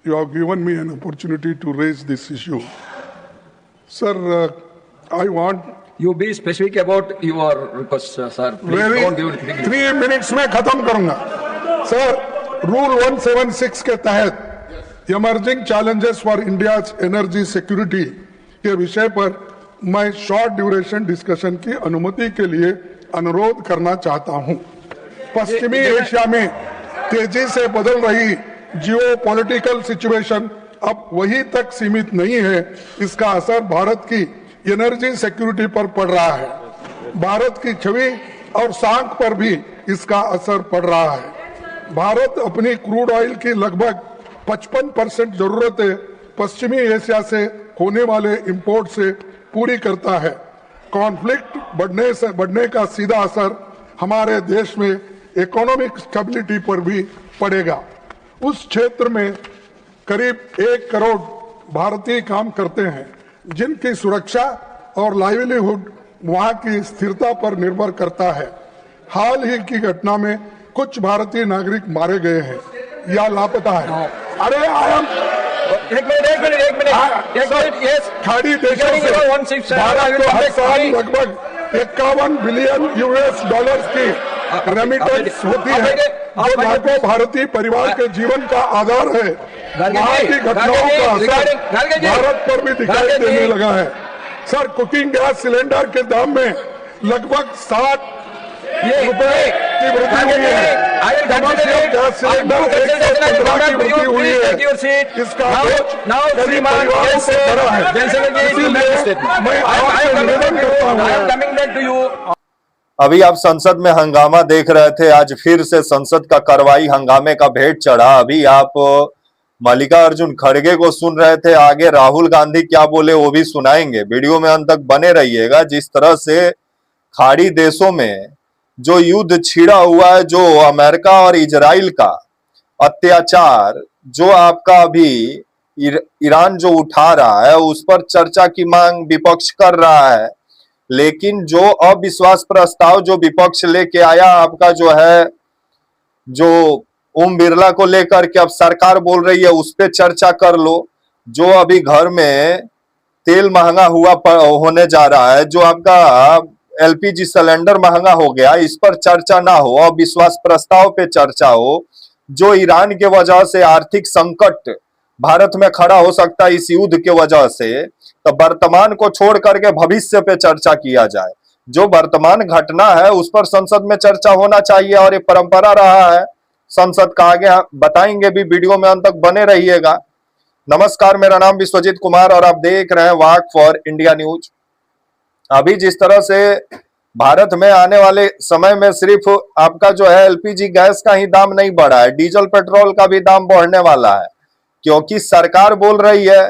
you have given me an opportunity to raise this issue. Sir, I want... You be specific about your request, sir. Please don't give it. 3 minutes में खत्म करूंगा. Sir, Rule 176 के तहत emerging challenges for India's energy security के विषय पर मैं short duration discussion की अनुमति के लिए अनुरोध करना चाहता हूं. पश्चिमी एशिया में तेजी से बदल रही जियोपॉलिटिकल सिचुएशन अब वहीं तक सीमित नहीं है. इसका असर भारत की एनर्जी सिक्योरिटी पर पड़ रहा है. भारत की छवि और साख पर भी इसका असर पड़ रहा है. भारत अपनी क्रूड ऑयल की लगभग 55% जरूरतें पश्चिमी एशिया से होने वाले इंपोर्ट से पूरी करता है. कॉन्फ्लिक्ट बढ़ने का सीधा असर हमारे देश में इकोनॉमिक स्टेबिलिटी पर भी पड़ेगा. उस क्षेत्र में करीब 1 करोड़ भारतीय काम करते हैं जिनकी सुरक्षा और लाइवलीहुड वहां की स्थिरता पर निर्भर करता है. हाल ही की घटना में कुछ भारतीय नागरिक मारे गए हैं या लापता है. अरे एक मिनट यस खाड़ी देशों से भारत को हर साल लगभग 51 बिलियन US डॉलर्स की रेमिटेंस होती है जो लाखों भारतीय परिवार के जीवन का आधार है. वहाँ की घटनाओं का असर भारत पर भी दिखाई देने लगा है. सर, कुकिंग गैस सिलेंडर के दाम में लगभग 60 रुपए की वृद्धि हुई है. कमर्शियल गैस सिलेंडर 115 की वृद्धि हुई है. इसका बोझ गरीब परिवारों से बड़ा है. इसीलिए मैं आपसे निवेदन करता हूँ. अभी आप संसद में हंगामा देख रहे थे. आज फिर से संसद का कार्रवाई हंगामे का भेंट चढ़ा. अभी आप मल्लिकार्जुन खड़गे को सुन रहे थे. आगे राहुल गांधी क्या बोले वो भी सुनाएंगे. वीडियो में अंत तक बने रहिएगा. जिस तरह से खाड़ी देशों में जो युद्ध छिड़ा हुआ है, जो अमेरिका और इजराइल का अत्याचार, जो आपका अभी ईरान जो उठा रहा है उस पर चर्चा की मांग विपक्ष कर रहा है. लेकिन जो अविश्वास प्रस्ताव जो विपक्ष लेके आया आपका जो है, जो ओम बिरला को लेकर के अब सरकार बोल रही है उस पे चर्चा कर लो. जो अभी घर में तेल महंगा होने जा रहा है, जो आपका LPG सिलेंडर महंगा हो गया, इस पर चर्चा ना हो. अविश्वास प्रस्ताव पे चर्चा हो. जो ईरान के वजह से आर्थिक संकट भारत में खड़ा हो सकता है इस युद्ध के वजह से, तो वर्तमान को छोड़ करके भविष्य पे चर्चा किया जाए. जो वर्तमान घटना है उस पर संसद में चर्चा होना चाहिए और ये परंपरा रहा है संसद का. आगे बताएंगे भी. वीडियो में अंत तक बने रहिएगा. नमस्कार, मेरा नाम विश्वजीत कुमार और आप देख रहे हैं वाक फॉर इंडिया न्यूज. अभी जिस तरह से भारत में आने वाले समय में सिर्फ आपका जो है LPG गैस का ही दाम नहीं बढ़ा है, डीजल पेट्रोल का भी दाम बढ़ने वाला है. क्योंकि सरकार बोल रही है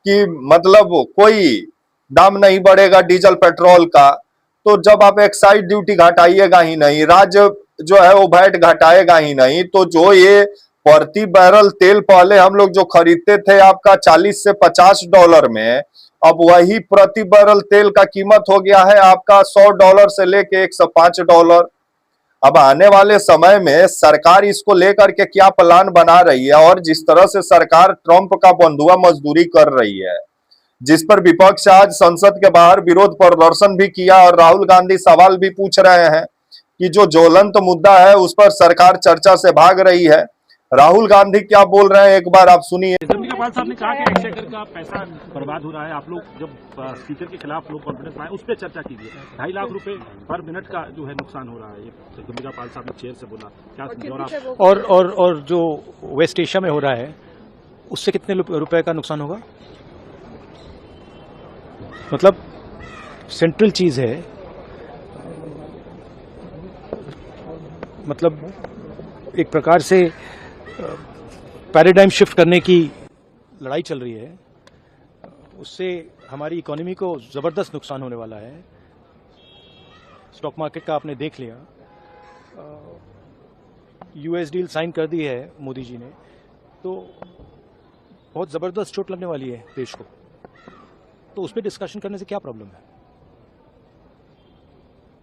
कि मतलब कोई दाम नहीं बढ़ेगा डीजल पेट्रोल का. तो जब आप एक्साइज ड्यूटी घटाइएगा ही नहीं, राज्य जो है वो वैट घटाएगा ही नहीं, तो जो ये प्रति बैरल तेल पहले हम लोग जो खरीदते थे आपका 40 से 50 डॉलर में, अब वही प्रति बैरल तेल का कीमत हो गया है आपका $100 से लेके $105. अब आने वाले समय में सरकार इसको लेकर के क्या प्लान बना रही है, और जिस तरह से सरकार ट्रंप का बंधुआ मजदूरी कर रही है, जिस पर विपक्ष आज संसद के बाहर विरोध प्रदर्शन भी किया और राहुल गांधी सवाल भी पूछ रहे हैं कि जो ज्वलंत मुद्दा है उस पर सरकार चर्चा से भाग रही है. राहुल गांधी क्या बोल रहे हैं एक बार आप सुनिए. जमीन साहब ने कहा कि एक्सचेकर का पैसा बर्बाद हो रहा है. आप लोग जब स्पीकर के खिलाफ लोग कॉन्फ्रेंस में आए उस पर चर्चा कीजिए. 2.5 लाख रुपए पर मिनट का जो है नुकसान हो रहा है, ये जमीन पाल साहब ने चेयर से बोला. क्या और जो वेस्ट एशिया में हो रहा है उससे कितने रुपए का नुकसान होगा? मतलब सेंट्रल चीज है, मतलब एक प्रकार से पैराडाइम शिफ्ट करने की लड़ाई चल रही है. उससे हमारी इकोनॉमी को जबरदस्त नुकसान होने वाला है. स्टॉक मार्केट का आपने देख लिया. US डील साइन कर दी है मोदी जी ने, तो बहुत जबरदस्त चोट लगने वाली है देश को. तो उस पर डिस्कशन करने से क्या प्रॉब्लम है?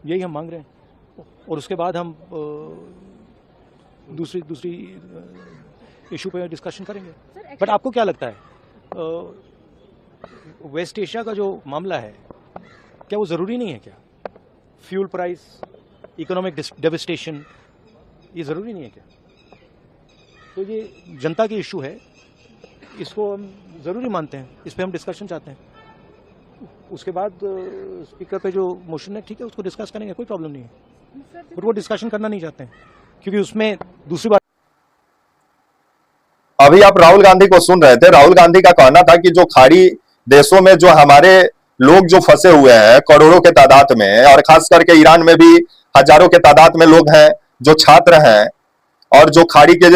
यही हम मांग रहे हैं. और उसके बाद हम दूसरी इशू पे डिस्कशन करेंगे। बट आपको क्या लगता है वेस्ट एशिया का जो मामला है, क्या वो ज़रूरी नहीं है क्या? फ्यूल प्राइस, इकोनॉमिक डेविस्टेशन, ये ज़रूरी नहीं है क्या? तो ये जनता की इशू है, इसको हम ज़रूरी मानते हैं, इस पर हम डिस्कशन चाहते हैं। उसके बाद स्पीकर पे जो मोशन है, ठीक है, उसको डिस्कस करेंगे, कोई प्रॉब्लम नहीं है। बट वो डिस्कशन करना नहीं चाहते हैं क्योंकि उसमें दूसरी बात। अभी आप राहुल गांधी को सुन रहे थे। राहुल गांधी का कहना था कि जो खाड़ी देशों में जो हमारे लोग जो फंसे हुए हैं करोड़ों के तादाद में, और खास करके ईरान में भी हजारों के तादाद में लोग हैं जो छात्र हैं, और जो खाड़ी के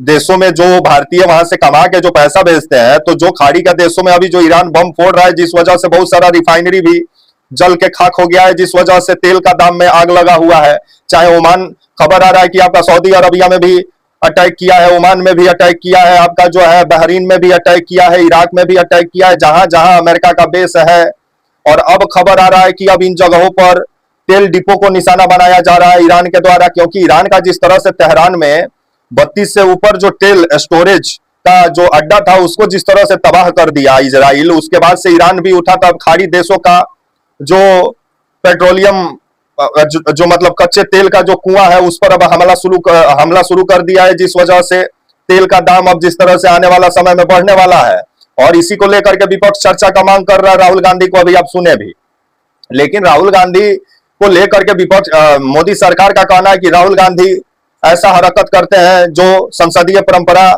देशों में जो भारतीय वहां से कमा के जो पैसा भेजते हैं, तो जो खाड़ी के देशों में अभी जो ईरान बम फोड़ रहा है, जिस वजह से बहुत सारा रिफाइनरी भी जल के खाक हो गया है, जिस वजह से तेल का दाम में आग लगा हुआ है। चाहे ओमान, खबर आ रहा है कि आपका सऊदी अरबिया में भी अटैक किया है, ओमान में भी अटैक किया है, आपका जो है बहरीन में भी अटैक किया है, इराक में भी अटैक किया है, जहां जहां अमेरिका का बेस है। और अब खबर आ रहा है कि अब इन जगहों पर तेल डिपो को निशाना बनाया जा रहा है ईरान के द्वारा, क्योंकि ईरान का जिस तरह से तेहरान में 32 से ऊपर जो तेल स्टोरेज का जो अड्डा था उसको जिस तरह से तबाह कर दिया इजराइल, उसके बाद से ईरान भी उठा। तब खाड़ी देशों का जो पेट्रोलियम जो मतलब कच्चे तेल का जो कुआं है उस पर अब हमला शुरू कर दिया है, जिस वजह से तेल का दाम अब जिस तरह से आने वाला समय में बढ़ने वाला है। और इसी को लेकर के विपक्ष चर्चा का मांग कर रहा है राहुल गांधी को, अभी आप सुने भी। लेकिन राहुल गांधी को लेकर के विपक्ष मोदी सरकार का कहना है कि राहुल गांधी ऐसा हरकत करते हैं जो संसदीय परंपरा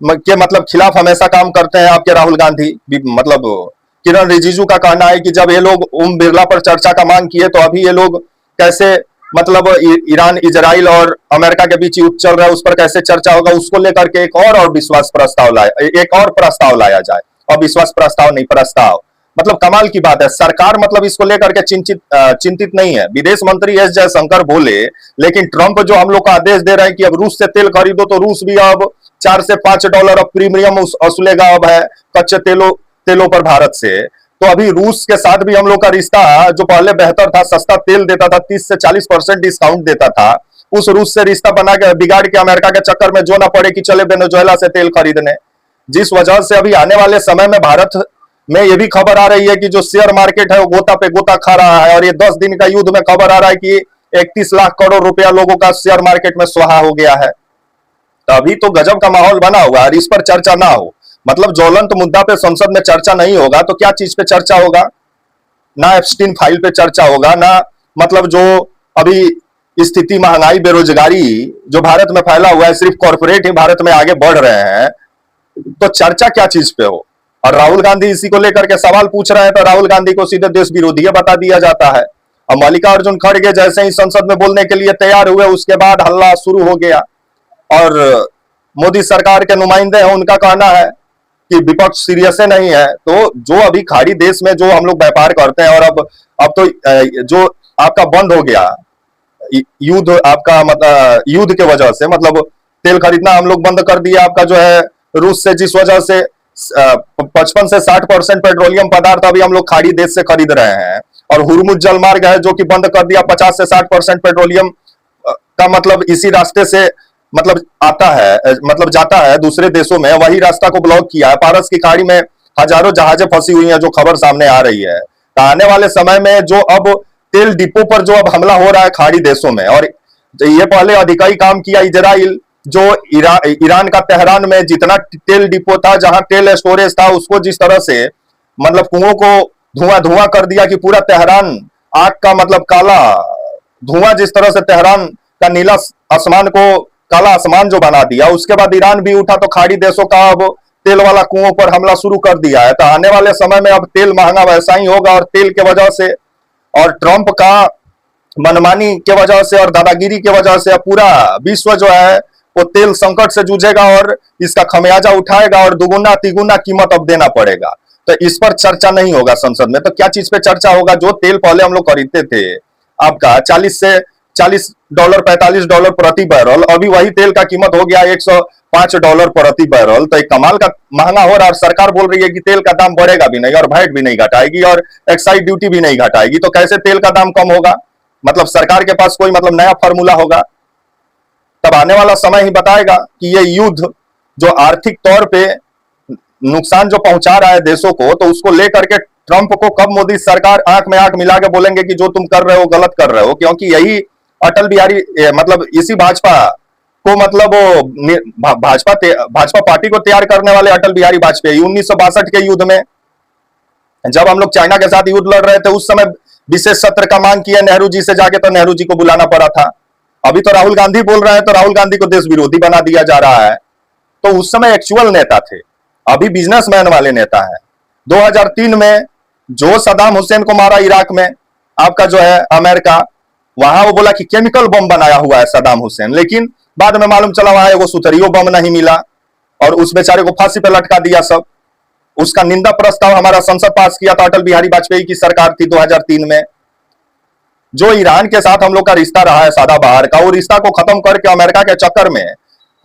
के मतलब खिलाफ हमेशा काम करते हैं आपके राहुल गांधी। मतलब किरण रिजिजू का कहना है कि जब ये लोग ओम बिरला पर चर्चा का मांग किए तो अभी ये लोग कैसे मतलब ईरान, इजराइल और अमेरिका के बीच युद्ध चल रहा है उस पर कैसे चर्चा होगा, उसको लेकर के एक और प्रस्ताव लाया जाए। और विश्वास प्रस्ताव नहीं, प्रस्ताव। मतलब कमाल की बात है, सरकार मतलब इसको लेकर के चिंतित नहीं है। विदेश मंत्री एस जयशंकर बोले, लेकिन ट्रंप जो हम लोग को आदेश दे रहे हैं कि अब रूस से तेल खरीदो, तो रूस भी अब $4 से $5 अब प्रीमियम वसूलेगा अब है कच्चे तेलों पर भारत से। तो अभी रूस के साथ भी हम लोग का रिश्ता जो पहले बेहतर था, सस्ता तेल देता था, 30 से 40% डिस्काउंट देता था, उस रूस से रिश्ता बना के बिगाड़ के अमेरिका के चक्कर में जो ना पड़े कि चले वेनेजुएला से तेल खरीदने। जिस वजह से अभी आने वाले समय में भारत में ये भी खबर आ रही है कि जो शेयर मार्केट है वो गोता पे गोता खा रहा है। और ये 10 दिन का युद्ध में खबर आ रहा है कि 31 लाख करोड़ रुपया लोगों का शेयर मार्केट में सुहा हो गया है। तो अभी तो गजब का माहौल बना हुआ है। और इस पर चर्चा ना हो, मतलब ज्वलंत मुद्दा पे संसद में चर्चा नहीं होगा तो क्या चीज पे चर्चा होगा? ना एप्स्टीन फाइल पे चर्चा होगा, ना मतलब जो अभी स्थिति, महंगाई, बेरोजगारी जो भारत में फैला हुआ है, सिर्फ कॉर्पोरेट ही भारत में आगे बढ़ रहे हैं, तो चर्चा क्या चीज पे हो? और राहुल गांधी इसी को लेकर के सवाल पूछ रहे हैं तो राहुल गांधी को सीधे देश विरोधी बता दिया जाता है। और मल्लिकार्जुन खड़गे जैसे ही संसद में बोलने के लिए तैयार हुए, उसके बाद हल्ला शुरू हो गया। और मोदी सरकार के नुमाइंदे हैं, उनका कहना है कि विपक्ष सीरियस नहीं है। तो जो अभी खाड़ी देश में जो हम लोग व्यापार करते हैं, और अब तो जो आपका बंद हो गया युद्ध, आपका मतलब युद्ध के वजह से मतलब तेल खरीदना हम लोग बंद कर दिया आपका जो है रूस से, जिस वजह से 55 से 60% पेट्रोलियम पदार्थ अभी हम लोग खाड़ी देश से खरीद रहे हैं। और हुरमुज जलमार्ग है जो कि बंद कर दिया, 50 से 60% पेट्रोलियम का मतलब इसी रास्ते से मतलब आता है, मतलब जाता है दूसरे देशों में, वही रास्ता को ब्लॉक किया है। पारस की खाड़ी में हजारों जहाजें फंसी हुई हैं, जो खबर सामने आ रही है। तो आने वाले समय में जो अब तेल डिपो पर जो अब हमला हो रहा है खाड़ी देशों में, और ये पहले अधिकारी काम किया इजराइल, जो ईरान का तेहरान में जितना तेल डिपो था, जहां तेल स्टोरेज था, उसको जिस तरह से मतलब कुओं को धुआं कर दिया कि पूरा तेहरान आग का मतलब काला धुआं, जिस तरह से तेहरान का नीला आसमान को काला आसमान जो बना दिया। उसके बाद ईरान भी उठा तो खाड़ी देशों का अब तेल वाला कुओं पर हमला शुरू कर दिया है। तो आने वाले समय में अब तेल महंगा वैसा ही होगा, और तेल के वजह से और ट्रंप का मनमानी के वजह से और दादागिरी के वजह से अब पूरा विश्व जो है वो तेल संकट से जूझेगा और इसका खमियाजा उठाएगा, और दुगुना तिगुना कीमत अब देना पड़ेगा। तो इस पर चर्चा नहीं होगा संसद में। तो क्या चीज पे चर्चा होगा? जो तेल पहले हम लोग खरीदते थे आपका $40 $45 प्रति बैरल, अभी वही तेल का कीमत हो गया $105 प्रति बैरल। तो एक कमाल का महंगा हो रहा है। और सरकार बोल रही है कि तेल का दाम बढ़ेगा भी नहीं, और वैट भी नहीं घटाएगी, और एक्साइज ड्यूटी भी नहीं घटाएगी। तो कैसे तेल का दाम कम होगा? मतलब सरकार के पास कोई मतलब नया फॉर्मूला होगा? तब आने वाला समय ही बताएगा कि ये युद्ध जो आर्थिक तौर पे नुकसान जो पहुंचा रहा है देशों को, तो उसको लेकर के ट्रंप को कब मोदी सरकार आंख में आंख मिला के बोलेंगे कि जो तुम कर रहे हो गलत कर रहे हो? क्योंकि यही अटल बिहारी मतलब इसी भाजपा को मतलब वो भाजपा पार्टी को तैयार करने वाले अटल बिहारी वाजपेयी 1962 के युद्ध में जब हम लोग चाइना के साथ युद्ध लड़ रहे थे, उस समय विशेष सत्र का मांग किया नेहरू जी से जाके, तो नेहरू जी को बुलाना पड़ा था। अभी तो राहुल गांधी बोल रहे हैं, तो राहुल गांधी को देश विरोधी बना दिया जा रहा है। तो उस समय एक्चुअल नेता थे, अभी बिजनेसमैन वाले नेता है। 2003 में जो सद्दाम हुसैन को मारा इराक में, आपका जो है अमेरिका, वहां वो बोला कि केमिकल बम बनाया हुआ है सद्दाम हुसैन, लेकिन बाद में मालूम चला वहां वो सुतरियो बम नहीं मिला और उस बेचारे को फांसी पे लटका दिया सब। उसका निंदा प्रस्ताव हमारा संसद पास किया था, अटल बिहारी वाजपेयी की सरकार थी 2003 में। जो ईरान के साथ हम लोग का रिश्ता रहा है सादा बाहर का, वो रिश्ता को खत्म करके अमेरिका के चक्कर में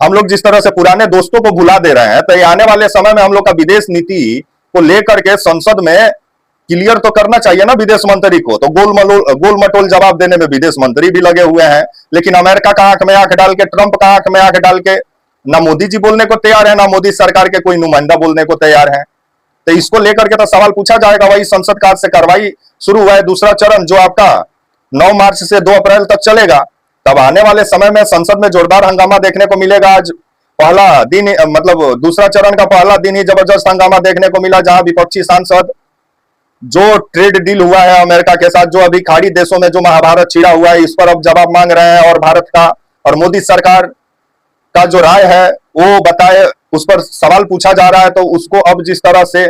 हम लोग जिस तरह से पुराने दोस्तों को भुला दे रहे हैं, तो आने वाले समय में हम लोग का विदेश नीति को लेकर के संसद में क्लियर तो करना चाहिए ना विदेश मंत्री को। तो गोल मटोल जवाब देने में विदेश मंत्री भी लगे हुए हैं, लेकिन अमेरिका का आंख में आंख डाल के, ट्रंप का आंख में आंख डाल के ना मोदी जी बोलने को तैयार है, ना मोदी सरकार के कोई नुमाइंदा बोलने को तैयार है। तो इसको लेकर के तो सवाल पूछा जाएगा। वही संसद का आज से कार्रवाई शुरू हुआ है, दूसरा चरण जो आपका 9 मार्च से 2 अप्रैल तक चलेगा। तब आने वाले समय में संसद में जोरदार हंगामा देखने को मिलेगा। आज पहला दिन मतलब दूसरा चरण का पहला दिन ही जबरदस्त हंगामा देखने को मिला, जहां विपक्षी सांसद जो ट्रेड डील हुआ है अमेरिका के साथ, जो अभी खाड़ी देशों में जो महाभारत छिड़ा हुआ है, इस पर अब जवाब मांग रहे हैं और भारत का और मोदी सरकार का जो राय है वो बताए, उस पर सवाल पूछा जा रहा है। तो उसको अब जिस तरह से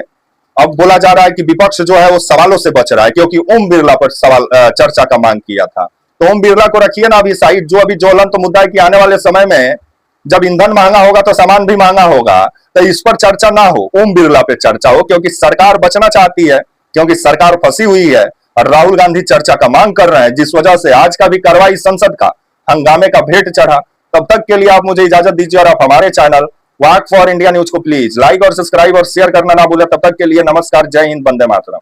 अब बोला जा रहा है कि विपक्ष जो है वो सवालों से बच रहा है, क्योंकि ओम बिरला पर सवाल चर्चा का मांग किया था। तो ओम बिरला को रखिए ना अभी साइड। जो अभी ज्वलंत मुद्दा है कि आने वाले समय में जब ईंधन महंगा होगा तो सामान भी महंगा होगा, तो इस पर चर्चा ना हो, ओम बिरला पे चर्चा हो, क्योंकि सरकार बचना चाहती है, क्योंकि सरकार फंसी हुई है और राहुल गांधी चर्चा का मांग कर रहे हैं, जिस वजह से आज का भी कार्रवाई संसद का हंगामे का भेंट चढ़ा। तब तक के लिए आप मुझे इजाजत दीजिए और आप हमारे channel walk for India news को प्लीज लाइक और सब्सक्राइब और शेयर करना ना भूलें। तब तक के लिए नमस्कार, जय हिंद, वंदे मातरम।